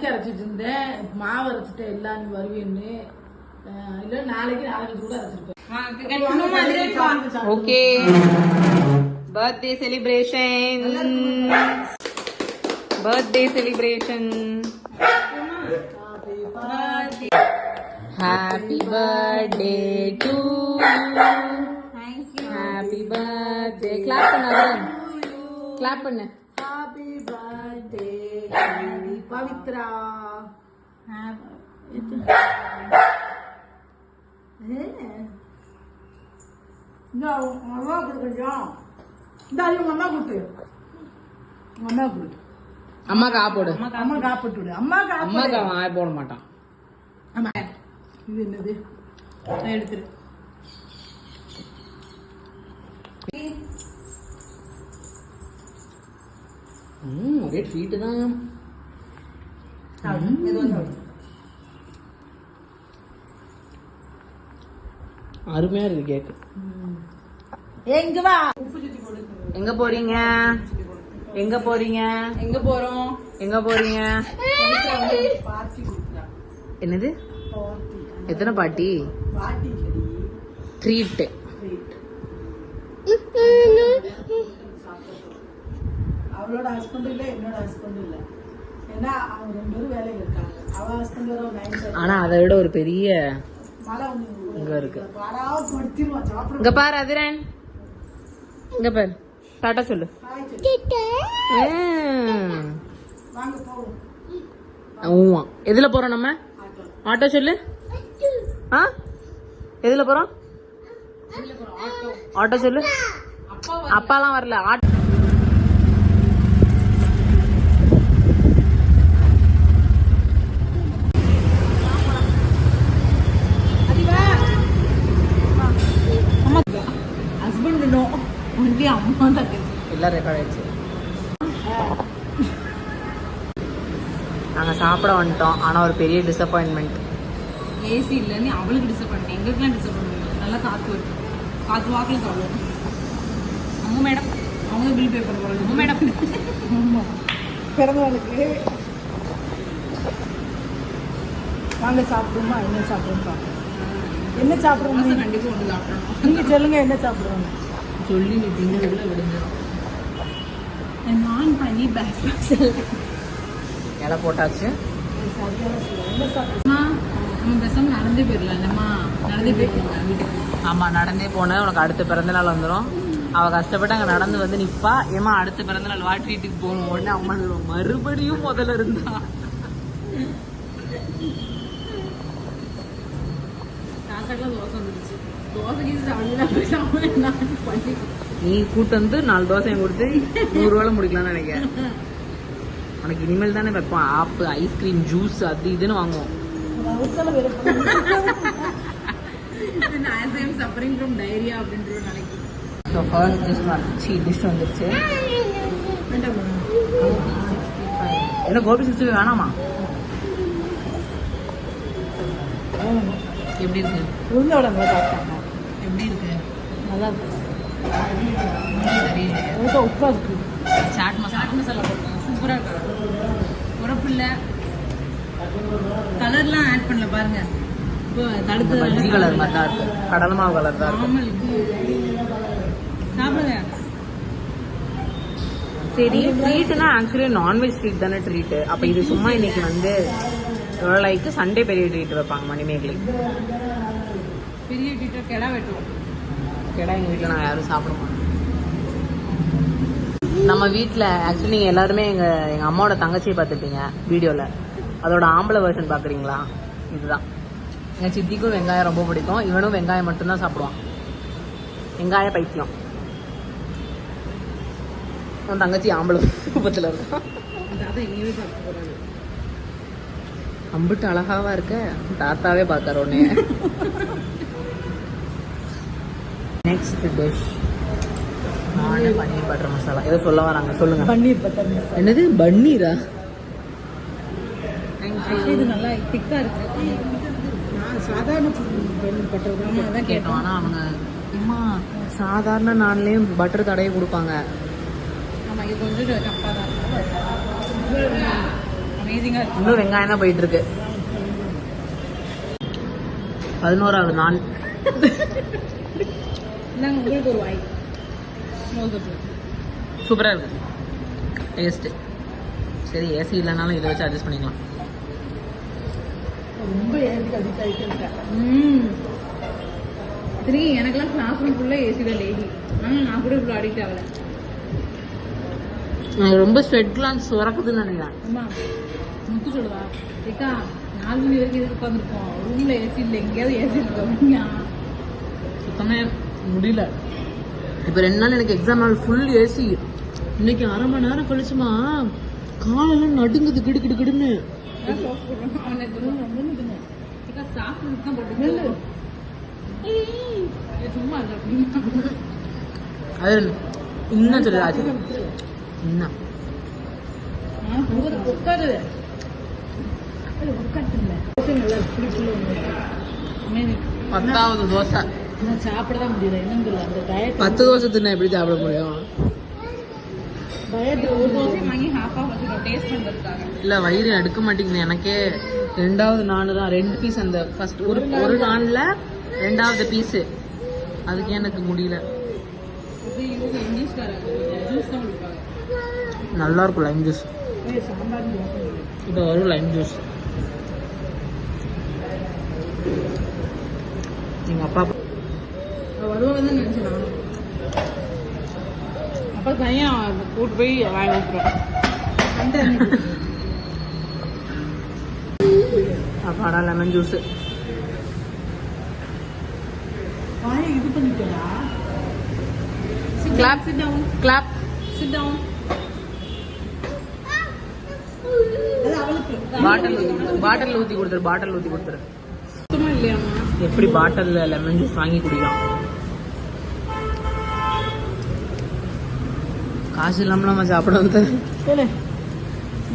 அரைச்சிட்டு இருந்தேன், மாவு அரைச்சிட்டு எல்லாம் வருவேன்னு. இல்ல நாளைக்கு கூட அரைச்சிருப்பேன். Okay, birthday celebration. Birthday celebration. Happy birthday to you. Happy birthday. Clap பண்ணு, கிளாப் பண்ணு. Happy birthday Pavithra. அம்மா கொடு கொஞ்சம். இந்த உங்க அம்மா கொடுத்து, உங்க அம்மா கொடு. அம்மாக்கு ஆ போடு. அம்மாக்கு ஆ போட்டு விடு. அம்மாக்கு அவன் ஆ போட மாட்டான். ஆமா, இது என்னது? நான் எடுத்துரு. ஒரே ட்ரீட் தான். அருமையா இருக்கு கேக்கு. எங்க வா. எங்க போறீங்க? எங்க போறீங்க? எங்க போறோம்? எங்க போறீங்க? என்னது? எத்தனை பாட்டி? ட்ரீட். அவளோட ஹஸ்பண்ட் இல்ல, என்னோட ஹஸ்பண்ட் இல்ல. ஏன்னா அவங்க 2 பேரும் வேலையில இருக்காங்க. அவ ஹஸ்பண்ட் வர 9. ஆனா அதை விட ஒரு பெரிய மழை இங்க இருக்கு. வராவ படுத்திடுவா. சாப்பிட. இங்க பாரு அதிரன், இங்க பாரு. டாடா சொல்லு. வாங்க போவோம். ஊவா. எதுல போறோம் நம்ம? ஆட்டோ சொல்லு. ஆ, எதுல போறோம்? ஆட்டோ சொல்லு. அப்பாலாம் வரல. ஆட்டோ. எல்லாம் ரெக்கார்ட் ஆயிடுச்சு. நாங்க சாப்பிட வந்துட்டோம். ஆனா ஒரு பெரிய டிசப்பாயின்மெண்ட். ஏசி இல்லைன்னு அவளுக்கு டிசப்பாயின்ட். எங்களுக்குலாம் டிசப்பாயின்ட். நல்லா காத்து வருது. காத்து வாக்கில் சாப்பிடுவோம். அம்மா மேடம் அவங்க பில் பே பண்ண போறாங்க. அம்மா மேடம் பிறந்தவளுக்கு வாங்க சாப்பிடுமா? என்ன சாப்பிடுவோம்? என்ன சாப்பிடுவோம்? கண்டிப்பா ஒன்று சாப்பிடணும். நீங்க சொல்லுங்க என்ன சாப்பிடுவோம் சொல்லி நீ திங்கிறதுல விடுஞ்சிடும். நான் பண்ணி பேக் இலை போட்டாச்சு. நம்ம பேசாம நடந்தே போயிடலாம். நம்ம நடந்தே போயிருக்கோம் வீட்டுக்கு. ஆமா, நடந்தே போன உனக்கு அடுத்த பிறந்த நாள் வந்துடும். அவ கஷ்டப்பட்டு அங்க நடந்து வந்து நிப்பா. ஏமா அடுத்த பிறந்த நாள் வாட்டி வீட்டுக்கு போகணும். உடனே அம்மா மறுபடியும் முதல்ல இருந்தா. காக்காட்டுல தோசை வந்துருச்சு. தோசைக்கு சாப்பிடலாம் பண்ணி நீ கூட்டு வந்து 4 தோசையும் கொடுத்து 100 ரூபாய் முடிக்கலாம்னு நினைக்கிறேன். உனக்கு இனிமேல் தானே வைப்போம். ஆப்பு, ஐஸ்கிரீம், ஜூஸ், அது இதுன்னு வாங்குவோம். சஃபரிங் ஃப்ரம் டைரியா அப்படின்ற நாளைக்கு. ஸோ ஃபர்ஸ்ட் டிஷ் வந்துருச்சு. என்ன கோபி 65 வேணாமா? எப்படி இருக்கு? உளுந்தோட சாப்பிட்டாங்க. எப்படி இருக்கு? நல்லா இருக்கு. சரி, உப்பா இருக்கு. சாட் மசாலா போட்டாங்க. சூப்பரா இருக்கு. உரப்பு இல்ல, கலர்லாம் ஆட் பண்ணல பாருங்க. இப்போ தடுத்து பஜ்ஜி கலர் மாதிரி தான் இருக்கு. கடல் மாவு கலர் தான் இருக்கு. சாப்பிடுங்க. சரி, ட்ரீட்னா ஆக்சுவலி நான்வெஜ் ட்ரீட் தானே ட்ரீட். அப்ப இது சும்மா இன்னைக்கு வந்து லைக் சண்டே பெரிய ட்ரீட் வைப்பாங்க மணிமேகலை. பெரிய ட்ரீட்டை கெடா வெட்டுவோம். கெடா எங்க வீட்டில் நான் யாரும் சாப்பிட மாட்டோம். நம்ம வீட்டில் ஆக்சுவலி நீங்கள் எல்லாருமே எங்கள் அம்மாவோட தங்கச்சியை பார்த்துருப்பீங்க வீடியோவில். அதோட ஆம்பளை வெர்ஷன் பார்க்குறீங்களா? இதுதான். எங்கள் சித்திக்கும் வெங்காயம் ரொம்ப பிடிக்கும். இவனும் வெங்காயம் மட்டும்தான் சாப்பிடுவான். வெங்காய பைத்தியம். அவன் தங்கச்சி ஆம்பளை ரூபத்தில் இருக்கும். அம்பிட்டு அழகாவா இருக்க. தாத்தாவே பார்க்கற உடனே. நெக்ஸ்ட் டிஷ் பன்னீர் பட்டர் மசாலா. ஏதோ சொல்ல வராங்க, சொல்லுங்க. பன்னீர் பட்டர் மசாலா. என்னது பன்னீரா? இது நல்லா திக்கா இருக்கு. நான் சாதாரண பன்னீர் பட்டர் தான் கேட்டோம். ஆனா அவங்க அம்மா சாதாரண நான்லயும் பட்டர் தடவை கொடுப்பாங்க. ஆமாம் இது கொஞ்சம் டஃப்பாக தான் இருக்கும். அமேசிங்காக இருக்கும். இன்னும் வெங்காயம் தான் போயிட்டு இருக்கு. 11வது நாள். இந்தாங்க உங்களுக்கு ஒரு வாய். சூப்பராக இருக்கு டேஸ்ட்டு. சரி ஏசி இல்லைனாலும் இதை வச்சு அட்ஜஸ்ட் பண்ணிக்கலாம். ரொம்ப ஏசி அடிக்ட் ஆகிட்டேன். சரி எனக்கெல்லாம் கிளாஸ் ரூம் ஃபுல்லாக ஏசி தான் லேடி. ஆனால் நான் கூட இவ்வளோ அடிக்ட் ஆகலை. எனக்கு ரொம்ப ஸ்வெட் கிளான்ஸ் சுரக்குதுன்னு நினைக்கிறேன். அம்மா முத்து சொல்லுவா ஏக்கா 4 மணி வரைக்கும் இதுக்கு உட்காந்துருக்கோம், ரூமில் ஏசி இல்லை, எங்கேயாவது ஏசி இருக்கோம். சுத்தமே முடியல. இப்போ 2 நாள் எனக்கு எக்ஸாம் நாள் ஃபுல் ஏசி. இன்னைக்கு அரை மணி நேரம் கழிச்சுமா காலெல்லாம் நடுங்குது கிடு கிடு கிடுன்னு. அவனை ஏக்கா சாப்பிட்டு தான் போட்டு சும்மா இல்லை. அது இன்னும் சொல்லுது இன்னும் உட்காரு உட்காந்து 10வது தோசை. நான் சாப்பிட தான் முடியல. என்னன்னு தெரியல அந்த டயட். 10 தோசை தின்னா எப்படி சாப்பிட முடியும்? டயட் ஒரு தோசை வாங்கி ஹாஃபாக வச்சுக்கோ டேஸ்ட் பண்ணுறதுக்காக. இல்லை வயிறு எடுக்க மாட்டேங்குது எனக்கே. 2வது நாள் தான் 2 பீஸ். அந்த ஃபர்ஸ்ட் ஒரு நாளில் 2வது பீஸு. அதுக்கே எனக்கு முடியல. இது இவங்க இங்கிலீஷ்காரங்க ஜூஸ் தான் குடிப்பாங்க. நல்லா இருக்கும் லைம் ஜூஸ். சாம்பார் இப்போ வரும் லைம் ஜூஸ். எங்கள் அப்பா வருவாங்க தான் நினச்சேன் நானும். அப்போ தனியாக கூட்டு போய் வாங்கி ஊற்றுறோம். அப்பாடா லெமன் ஜூஸு. வாயை இது பண்ணிட்டா. Clap Sit down. Clap. Sit down. அது அவளுக்கு பாட்டில் ஊற்றி கொடுத்துரு. சுத்தமாக இல்லையாம்மா? எப்படி பாட்டிலில் லெமன் ஜூஸ் வாங்கி குடிக்கலாம்? காசு இல்லாமல் நம்ம சாப்பிட வந்து சொல்லு.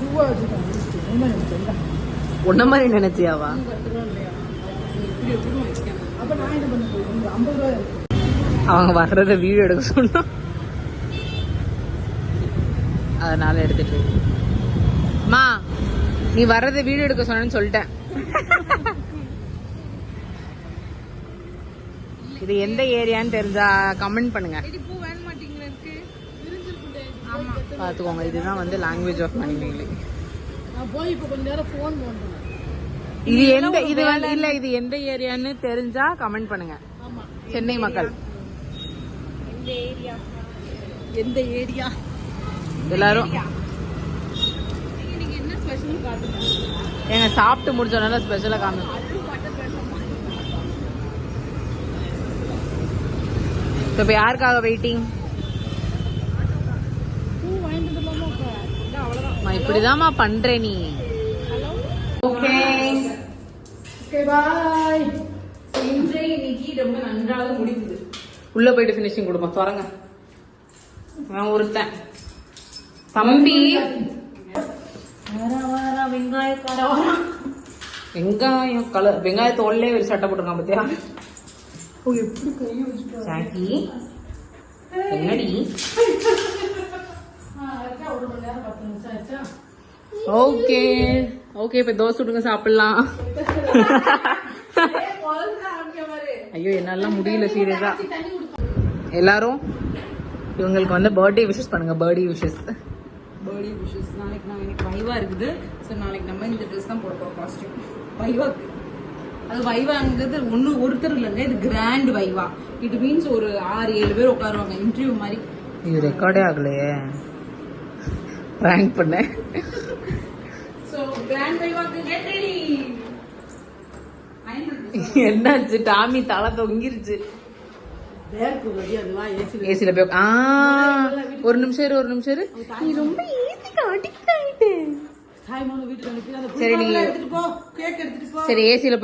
ரூபா வச்சுக்கோங்க. ரொம்ப நினைச்சேன். ஒன்ன மாதிரி நினைச்சியாவா? அப்ப நான் என்ன பண்ண போறேன்? 50 ரூபாய் இருக்கு. அவங்க வர்றத வீடியோ எடுக்க சொன்னோம், அதனால எடுத்துட்டு. மா நீ வர்றத வீடியோ எடுக்க சொன்னு சொல்லிட்டேன். இது எந்த ஏரியான்னு தெரிஞ்சா கமெண்ட் பண்ணுங்க. பூ வேண மாட்டீங்களா இருக்கு? பாத்துக்கோங்க, இதுதான் வந்து லாங்குவேஜ் ஆஃப் மணிமேகலை. நான் போய் இப்ப கொஞ்ச நேரம் போன் பண்றேன். இது எந்த இது வந்து இல்ல, இது எந்த ஏரியான்னு தெரிஞ்சா கமெண்ட் பண்ணுங்க. சென்னை மக்கள் எந்த ஏரியா எல்லாரும் நீங்க என்ன ஸ்பெஷல் காட்டுங்க. எங்க சாப்பிட்டு முடிச்சோனால ஸ்பெஷலா காமிங்க. இப்ப யாருக்காக வெயிட்டிங்? பூ வாங்கிட்டு வரலாமா? அவ்வளவுதான். இப்படிதாம்மா பண்ற நீ. Okay okay bye. இன்றைய இன்னைக்கு ரொம்ப நன்றாக முடிக்குது. உள்ள போயிட்டு ஃபினிஷிங் கொடுப்போம். தொடங்க. நான் ஒருத்தன் தம்பி வெங்காயம் கலர் வெங்காயத்தை உள்ளே ஒரு சட்டை போட்டுருக்கான் பத்தியா? எப்படி கையை வச்சுட்டு சாக்கி என்னடி? ஒரு மணி நேரம் 10 நிமிஷம் ஆச்சா? ஓகே ஓகே, இப்ப தோசை விடுங்க சாப்பிடலாம். ஐயோ என்னால முடியல சீரியஸா. எல்லாரும் இவங்களுக்கு வந்து பர்த்டே விஷஸ் பண்ணுங்க. Birthday wishes. நாளைக்கு எனக்கு வைவா இருக்குது. ஸோ நாளைக்கு நம்ம இந்த ட்ரெஸ் தான் போட போறோம் காஸ்டியூம் வைவாக்கு. அது வைவாங்கிறது ஒருத்தர் இல்லைங்க, இது கிராண்ட் வைவா. இட் மீன்ஸ் ஒரு 6-7 பேர் உட்காருவாங்க இன்டர்வியூ மாதிரி. இது ரெக்கார்டே ஆகலையே, பிராங்க் பண்ணேன். ஸோ கிராண்ட் வைவாக்கு கெட் ரெடி. என்னாச்சு? டாமி தலை தொங்கிருச்சு. ஏசில போய் ஒரு நிமிஷம் இரு. நீ ரொம்ப ஏசிக்கு அடிக்ட் ஆயிட்டு. தாய்மான வீட்டுக்கு அனுப்பி சரி நீ எடுத்துட்டு போ, கேக் எடுத்துட்டு போ. சரி ஏசில போய்